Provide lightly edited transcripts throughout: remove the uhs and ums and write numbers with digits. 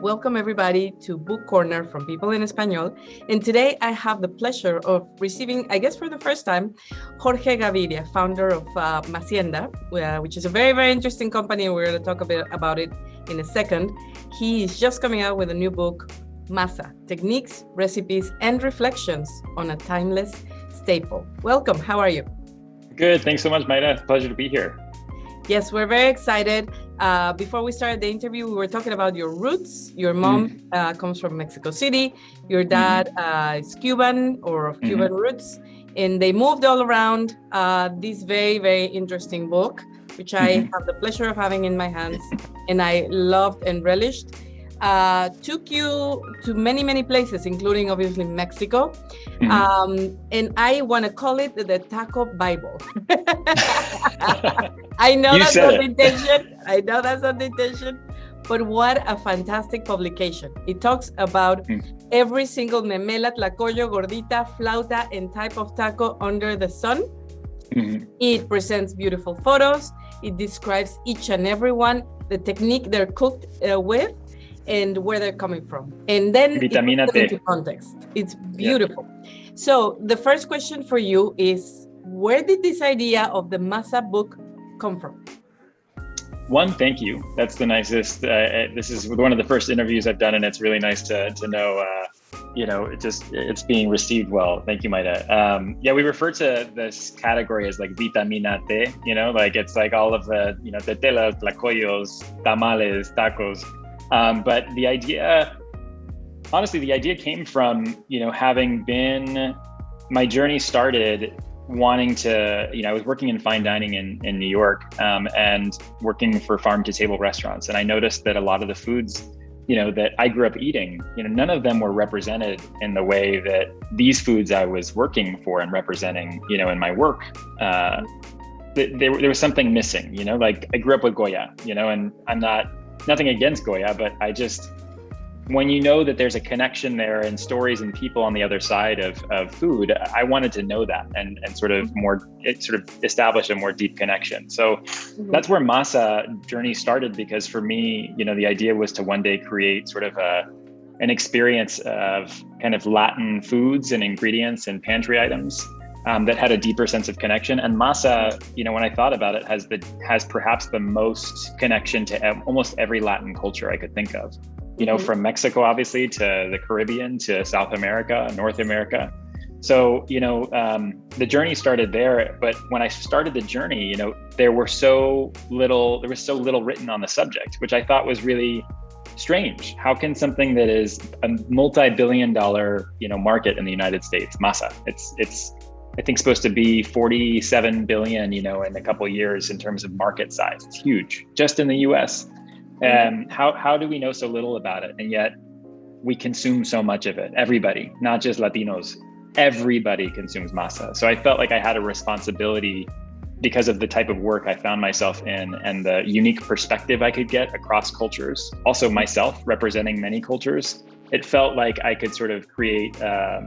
Welcome everybody to Book Corner from People in Español. And today I have the pleasure of receiving, I guess for the first time, Jorge Gaviria, founder of Nacienda, which is a very, very interesting company. We're going to talk a bit about it in a second. He is just coming out with a new book, Masa, Techniques, Recipes, and Reflections on a Timeless Staple. Welcome. How are you? Good. Thanks so much, Maida. Pleasure to be here. Yes, we're very excited. Before we started the interview, we were talking about your roots. Your mom comes from Mexico City. Your dad is Cuban or of Cuban roots. And they moved all around. This very, very interesting book, which I have the pleasure of having in my hands. And I loved and relished. Took you to many, many places, including obviously Mexico. And I want to call it the Taco Bible. I know that's not the intention. I know that's not the intention. But what a fantastic publication. It talks about every single memela, tlacoyo, gordita, flauta, and type of taco under the sun. It presents beautiful photos. It describes each and every one, the technique they're cooked with, and where they're coming from. And then Vitamina it puts T. into context. It's beautiful. Yeah. So the first question for you is, where did this idea of the Masa Book come from? One, thank you. That's the nicest. This is one of the first interviews I've done, and it's really nice to know, it's being received well. Thank you, Maida. We refer to this category as like vitamina T, like it's like all of the, tetelas, tlacoyos, tamales, tacos. But the idea came from, my journey started wanting to, I was working in fine dining in New York and working for farm to table restaurants. And I noticed that a lot of the foods, that I grew up eating, none of them were represented in the way that these foods I was working for and representing, in my work. There was something missing, like I grew up with Goya, and I'm nothing against Goya, but when you know that there's a connection there and stories and people on the other side of food, I wanted to know that and sort of establish a more deep connection. So that's where Masa journey started, because for me, the idea was to one day create sort of an experience of kind of Latin foods and ingredients and pantry items that had a deeper sense of connection. And Masa, when I thought about it, has perhaps the most connection to almost every Latin culture I could think of. From Mexico, obviously, to the Caribbean, to South America, North America. So, the journey started there. But when I started the journey, there was so little written on the subject, which I thought was really strange. How can something that is a multi-billion-dollar, market in the United States, masa, it's I think supposed to be 47 billion, in a couple of years in terms of market size. It's huge, just in the US. How do we know so little about it? And yet we consume so much of it. Everybody, not just Latinos, everybody consumes masa. So I felt like I had a responsibility because of the type of work I found myself in and the unique perspective I could get across cultures. Also myself representing many cultures. It felt like I could sort of create a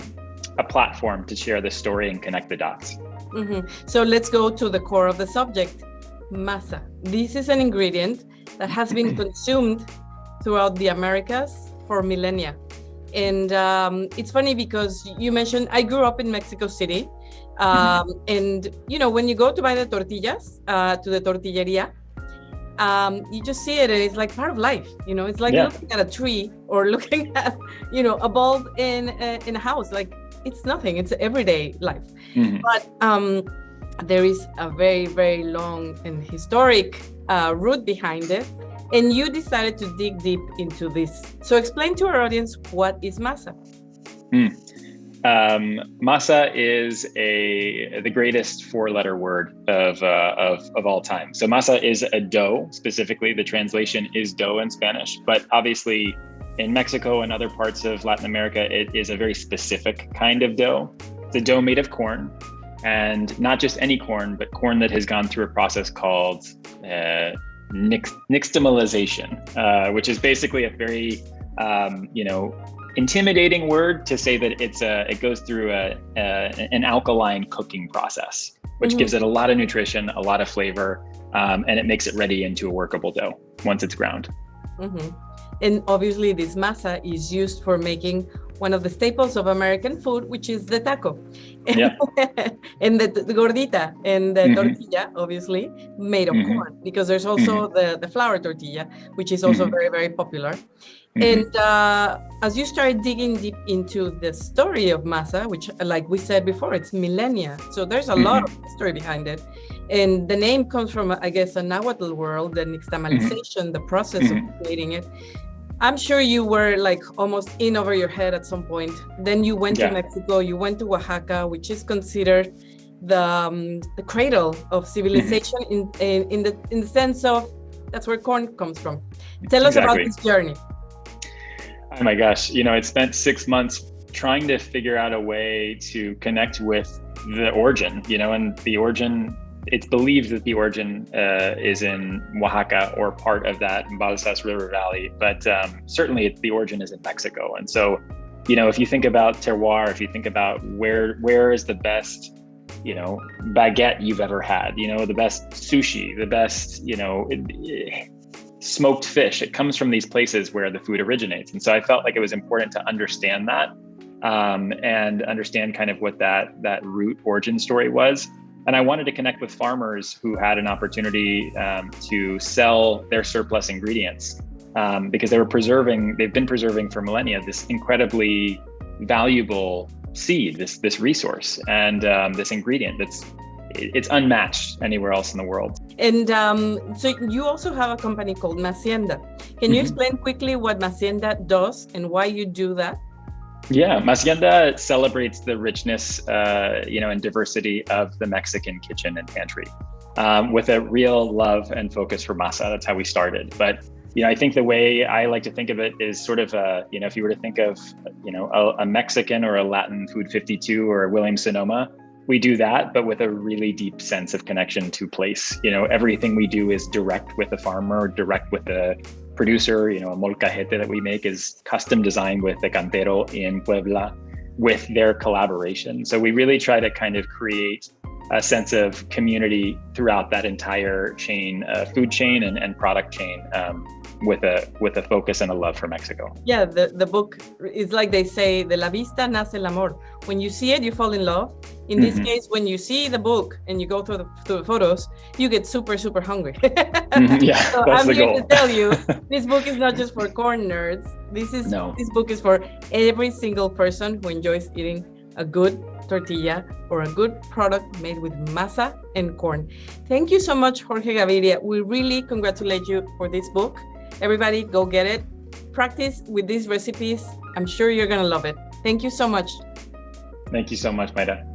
platform to share the story and connect the dots. So let's go to the core of the subject, masa. This is an ingredient that has been consumed throughout the Americas for millennia. And it's funny because you mentioned, I grew up in Mexico City. And, when you go to buy the tortillas, to the tortilleria, you just see it and it's like part of life. It's like looking at a tree or looking at, a bulb in a house. Like, it's nothing, it's everyday life. But there is a very, very long and historic root behind it. And you decided to dig deep into this. So explain to our audience, what is masa? Masa is the greatest four-letter word of all time. So masa is a dough. Specifically, the translation is dough in Spanish. But obviously, in Mexico and other parts of Latin America, it is a very specific kind of dough. It's a dough made of corn, and not just any corn, but corn that has gone through a process called nixtamalization, which is basically a very, intimidating word to say that it goes through an alkaline cooking process, which gives it a lot of nutrition, a lot of flavor, and it makes it ready into a workable dough once it's ground. Mm-hmm. And obviously this masa is used for making one of the staples of American food, which is the taco. Yeah. And the gordita and the tortilla, obviously, made of corn, because there's also the flour tortilla, which is also very, very popular. And as you start digging deep into the story of masa, which, like we said before, it's millennia. So there's a lot of history behind it. And the name comes from, I guess, a Nahuatl world, the nixtamalization, the process of creating it. I'm sure you were like almost in over your head at some point. Then you went to Mexico, you went to Oaxaca, which is considered the cradle of civilization in the sense of that's where corn comes from. Tell us about this journey. Oh my gosh, I spent 6 months trying to figure out a way to connect with the origin, and the origin, it's believed that the origin is in Oaxaca or part of that Balsas River Valley, but certainly the origin is in Mexico. And so, if you think about terroir, if you think about where is the best, baguette you've ever had, the best sushi, the best, smoked fish, it comes from these places where the food originates. And so I felt like it was important to understand that and understand kind of what that root origin story was. And I wanted to connect with farmers who had an opportunity to sell their surplus ingredients because they've been preserving for millennia this incredibly valuable seed, this resource, and this ingredient it's unmatched anywhere else in the world. And so you also have a company called Nacienda. Can you explain quickly what Nacienda does and why you do that? Yeah, Nacienda celebrates the richness, and diversity of the Mexican kitchen and pantry with a real love and focus for masa. That's how we started. But, I think the way I like to think of it is sort of, if you were to think of, a Mexican or a Latin Food 52 or a Williams Sonoma, we do that, but with a really deep sense of connection to place. Everything we do is direct with the farmer, direct with the producer. A molcajete that we make is custom designed with the cantero in Puebla with their collaboration. So we really try to kind of create a sense of community throughout that entire chain, food chain and product chain, with a focus and a love for Mexico. Yeah, the book is like they say, de la vista nace el amor. When you see it, you fall in love. In this case, when you see the book and you go through the photos, you get super, super hungry. Yeah, so that's I'm the here goal. to tell you, this book is not just for corn nerds. This book is for every single person who enjoys eating a good tortilla or a good product made with masa and corn. Thank you so much, Jorge Gaviria. We really congratulate you for this book. Everybody, go get it. Practice with these recipes. I'm sure you're going to love it. Thank you so much. Thank you so much, Maida.